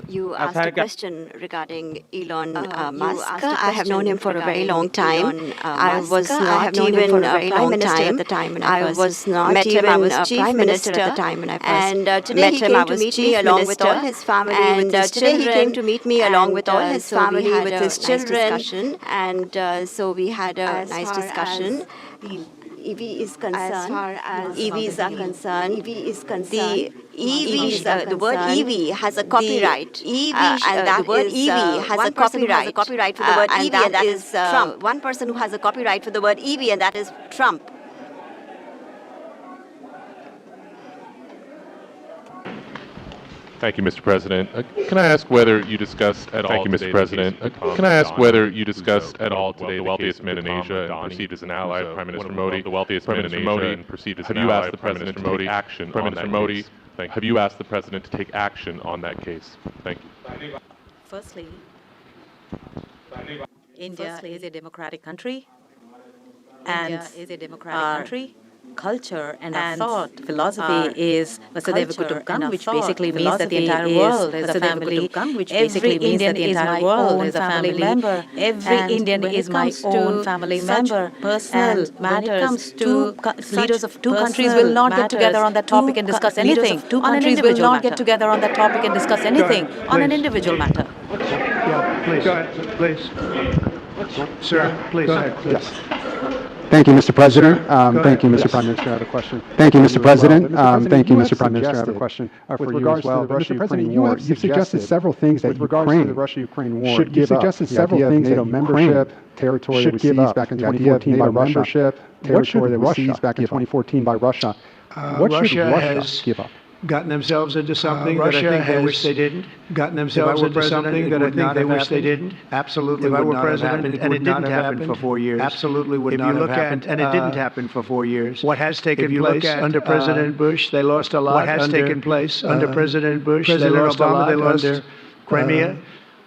You asked a question regarding Elon Musk. I have known him for a very long time. I was not even Prime Minister at the time when I was not even I was Chief Minister at the time when I first today he came to meet me along with all his family. And today he came to meet me along with all his family, with his children. And so we had a nice discussion. EV is concerned, as far as EVs are concerned, the EVs, the word EV has a copyright. And that the word EV has a copyright for the word EV, and that is Trump. One person who has a copyright for the word EV, and that is Trump. Thank you, Mr. President. Can I ask whether you discussed at all? Thank you, Mr. President. Can I ask whether you discussed at all today the wealthiest man in Asia and perceived as an ally of Prime Minister Modi? The wealthiest man in Asia and perceived as an ally of Prime Minister Modi. Prime Minister Modi, have you asked the President to take action on that case? Thank you. Firstly, India is a democratic country, and culture and our thought philosophy is Vasudeva Kutumbakam, which basically means that the entire world is a family. Every Indian is my own family member. Every Indian is my own family member. Personal matters. Two leaders of two countries will not get together on that topic and discuss anything. Two countries will not get together on that topic and discuss anything on an individual matter. Yeah, please. Go ahead, please. Sir, please. Go ahead, please. Yes. Thank you, Mr. President. Thank you, Mr. Prime Minister. I have a question. Thank you, Mr. President. Thank you, Mr. Prime Minister. I have a question for you as well. Mr. President, you've suggested several things that Ukraine should give up. You've suggested several things NATO membership, territory that was seized back in 2014 by Russia, territory that was seized back in 2014 by Russia. What should Russia give up? Gotten themselves into something that I think they wish they didn't. Gotten themselves into something that I think they wish they didn't. Absolutely would not have happened. And it didn't happen for 4 years. Absolutely would not have happened. And it didn't happen for 4 years. What has taken place under President Bush, they lost a lot. What has taken place under President Bush, they lost a lot. They lost Crimea.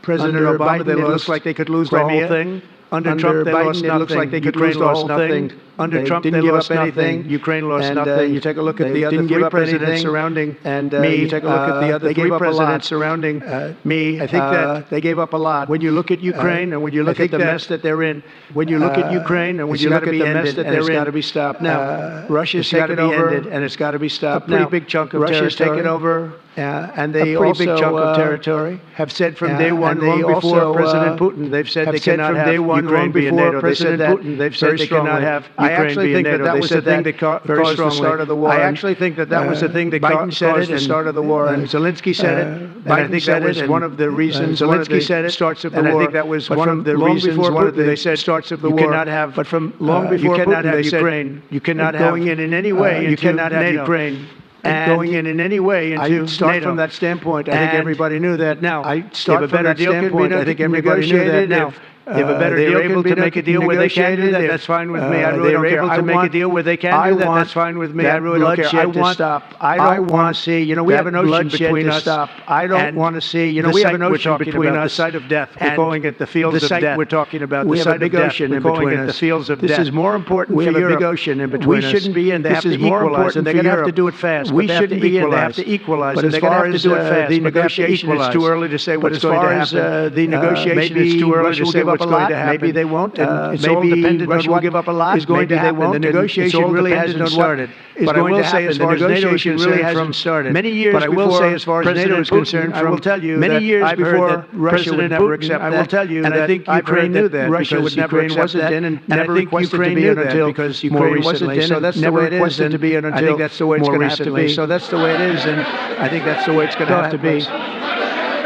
President Obama, they lost like they could lose the whole thing. Under Trump, they lost nothing. It looks like they could lose the whole thing. Under Trump, they lost anything. Ukraine lost nothing. You take a look at the other three presidents surrounding me. You take a look at the other three presidents surrounding me. I think that they gave up a lot. When you look at Ukraine and when you look at the mess that they're in, when you look at Ukraine and when you look at the mess that they're in, it's got to be stopped now. Russia's taken over, and it's got to be stopped now. A pretty big chunk of Russia's taken over, and they also big chunk of territory have said from day one, long before President Putin, they've said they cannot have Ukraine be in NATO. President Putin, they've said they cannot have. I actually think that was the thing that caused the start of the war. I actually think that was the thing that caused the start of the war. And Zelensky said it. And I think that was one of the reasons. Zelensky said it starts of the war. And I think that was one of the reasons. One of the they said starts of the war. You cannot have. But from long before Putin, they said Ukraine. You cannot have going in any way. You cannot have Ukraine. And going in any way into start NATO. From that standpoint. I think everybody knew that. Now, I start from that standpoint. I think everybody knew that. Now, If a better deal can be make a deal where they can do that, that's fine with me. I really don't care. To make a deal where they can do that, that's fine with me. I really don't care. I want to stop. I want to see. We have an ocean between us. Stop. I don't want to see. We have an ocean between us. The site of death. We're calling it the fields of death. We're talking about the site of death. We're calling it the fields of death. This is more important for Europe. We have a big ocean in between us. We shouldn't be in. They have to equalize, and they're going to have to do it fast. We shouldn't be in. They have to equalize, and they're going to have to do it fast. The negotiation is too early to say what's going to happen. The negotiation is too early to say what's going to happen. Maybe they won't, and it's all dependent on what give up a lot is going to happen. The negotiation really hasn't started. But I will say, as far as NATO is concerned, hasn't started. Many years but I will say, as far as NATO is concerned, I will tell you many years before Russia would never accept that. I will tell you, and I think Ukraine knew that Russia would never accept that, and I think Ukraine knew that because Ukraine wasn't in. So that's the way it is, and I think that's the way it's going to have to be. So that's the way it is, and I think that's the way it's going to have to be.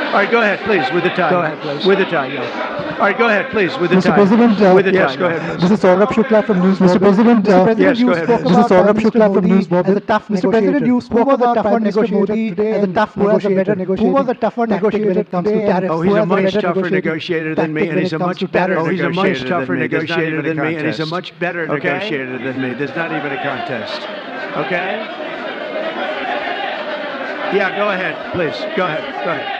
All right, go ahead, please, with the tie. Go ahead, please. With the tie, yeah. All right, go ahead, please, with the tie. Mr. President, with the tie. Yes, go ahead. This is Saurabh Shukla from News. Mr. President, yes, go ahead. This is Saurabh Shukla from News. Mr. President, you spoke about tougher negotiator today as a tough negotiator. Who was a tougher negotiator when it comes to tariffs? Oh, he's a much tougher negotiator than me, and he's a much better negotiator. He's a much tougher negotiator than me, and he's a much better negotiator than me. There's not even a contest. Okay? Yeah, go ahead, please. Go ahead. Go ahead.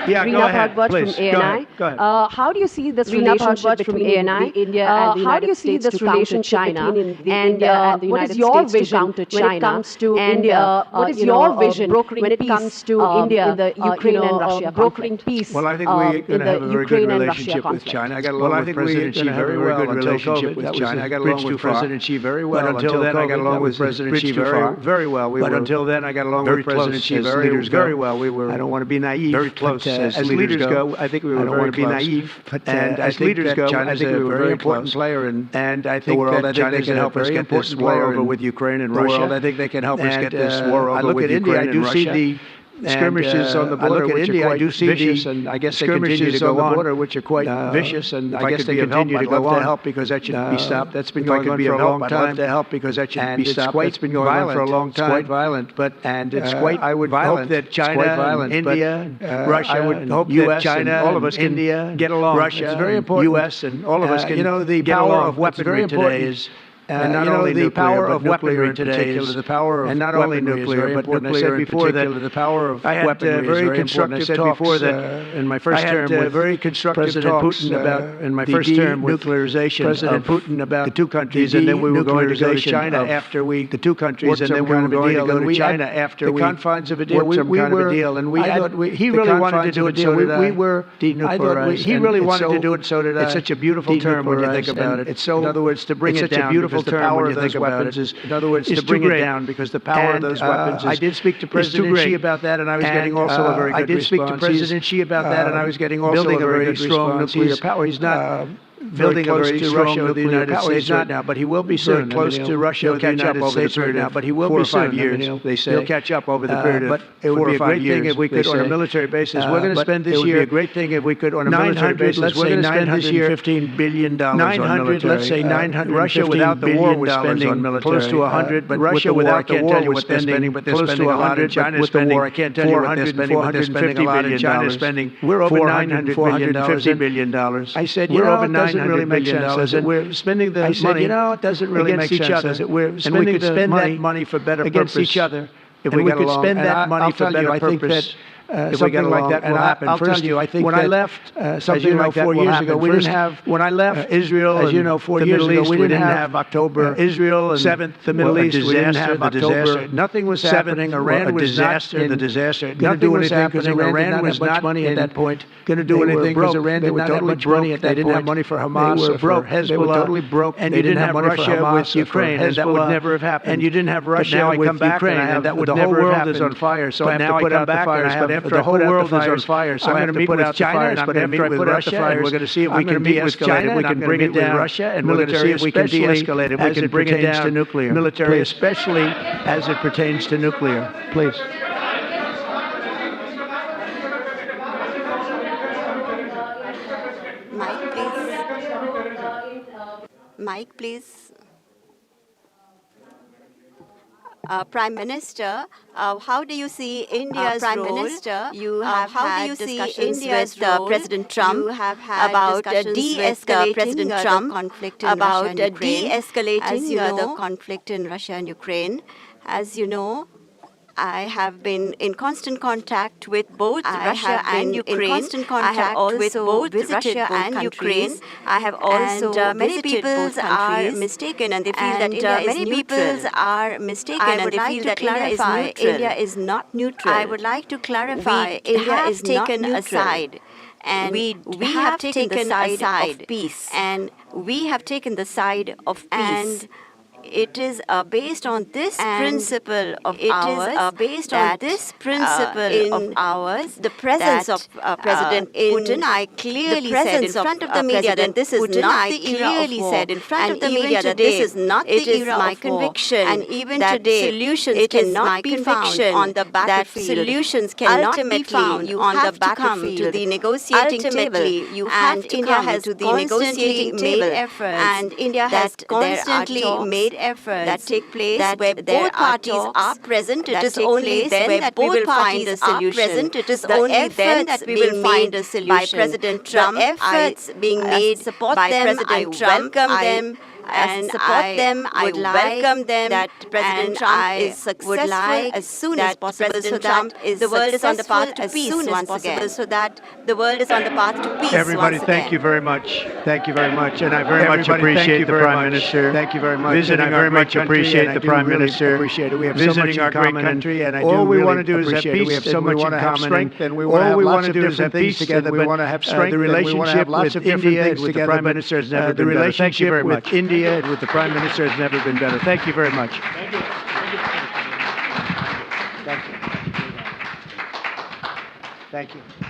Yeah, go ahead, please. Go ahead. Go ahead. How do you see this relationship between India and the United States to counter China? And what is your vision when it comes to India? What is your vision when it comes to India in the Ukraine and Russia brokering peace? Well, I think we're going to have a very good relationship with China. I got along with President Xi very well until COVID. With China. I got along with President Xi very well. Until then, I got along with President Xi very well. But until then, I got along with President Xi very well. We were. I don't want to be naive. Very close. As leaders go, I think we were very close. Naive, and as leaders go, I think we were a very important player in the world. I think they can help us get this war over with Ukraine and Russia. I think they can help us get this war over with Ukraine and Russia. I do see the skirmishes on the border, which are quite vicious, and I guess they continue to go on the border, which are quite vicious, and I guess they continue to go on. Help because that should be stopped. That's been going on for a long time. I'd love to help because that should be stopped. It's been going on for a long time. It's quite violent, but it's quite. I would hope that China, India, Russia, I would hope that China, all of us, India, get along. Russia, it's very important. U.S. and all of us can. The power of weaponry today is. And not only the power of weaponry today is the power of and not only nuclear, but what I said before that the power of weaponry is very constructive. I said before that in my first term with very constructive talks about in my first term nuclearization. President Putin about the two countries, and then we were going to go to China after we the two countries, and then we were going to go to China after the confines of a deal, some kind of a deal, and he really wanted to do it, so we were denuclearized. He really wanted to do it, so did I. It's such a beautiful term when you think about it. It's so, in other words, to bring it down. The power of those weapons is, in other words, to bring it down because the power of those weapons is. I did speak to President Xi about that, and I was getting also a very good response. I did speak to President Xi about that, and I was getting also a very strong nuclear power. He's not building a very strong with the United States right now, but he will be soon. Close to Russia with the United States right now, but he will be soon. 4 or 5 years, they say. He'll catch up over the period of 4 or 5 years. It would be a great thing if we could, on a military basis. We're going to spend this year. It would be a great thing if we could, on a military basis. We're going to spend this year $15 billion on military. Let's say 900. Russia without the war was spending close to 100, but Russia without the war was spending close to 100. China's spending. I can't tell you what they're spending, but they're spending a lot. And China's spending. We're over $450 billion. I said, you know, it doesn't really make sense. We're spending the money. It doesn't really make sense. We're spending that money for better against each other. If we could spend that money for better purpose. If we get like that will happen. I'll tell you, I think when I left, something like 4 years ago, we didn't have. When I left Israel, as you know, 4 years ago, we didn't have October. Israel and 7th, the Middle East, we didn't have October. Nothing was happening. Iran was not in the disaster. Nothing was happening. Iran was not money at that point. Going to do anything because Iran did not have much money at that point. They didn't have money for Hamas or for Hezbollah. They were totally broke. And you didn't have Russia with Ukraine, and that would never have happened. And you didn't have Russia with Ukraine, and that would never have happened. The whole world is on fire, so I have to put out the fires. But after the whole world is on fire, so I'm going to meet with China. But after I put out the fires, we're going to see if we can de-escalate it. We can bring it down. Russia and we're going to see if we can de-escalate it. We can bring it down to nuclear. Military, especially as it pertains to nuclear. Please. Mike, please. Prime Minister, how do you see India's Prime role? Minister, you have how do you see India's with President Trump? You have had about de-escalating President Trump conflict in about Russia and Ukraine. De-escalating the conflict in Russia and Ukraine. As you know, I have been in constant contact with both Russia and Ukraine. I have also visited Russia and Ukraine. I have also many people are mistaken and they feel that India is neutral. Many people are mistaken and they feel that India is not neutral. I would like to clarify India is not neutral. And we have taken the side of peace. And we have taken the side of peace. And it is based on this principle of ours. Based on this principle of ours, the presence of President Putin. I clearly said in front of the media that this is not the era of war. Said in front of the media that this is not the era of war. My conviction. And even today, solutions cannot be found on the battlefield. Solutions cannot be found on the battlefield. To the negotiating table. You have to come to the negotiating table. And India has constantly made efforts that take place where both parties are present. It is only then that we will find a solution. It is only then that we will find a solution. By President Trump, the efforts being made by President Trump, I welcome them. And support them. I would welcome them. That President Trump is successful as soon as possible. So that the world is on the path to peace once again. So that the world is on the path to peace. Everybody, thank you very much. Thank you very much, and I very much appreciate the Prime Minister. Thank you very much. Visiting, I very much appreciate the Prime Minister. Appreciate it. We have visiting our great country, and all we want to do is have peace. We have so much in common, and all we want to do is have peace together. We want to have strength. The relationship with India with the Prime Minister has never been better. Thank you very much. India and with the Prime Minister has never been better. Thank you very much. Thank you. Thank you. Thank you.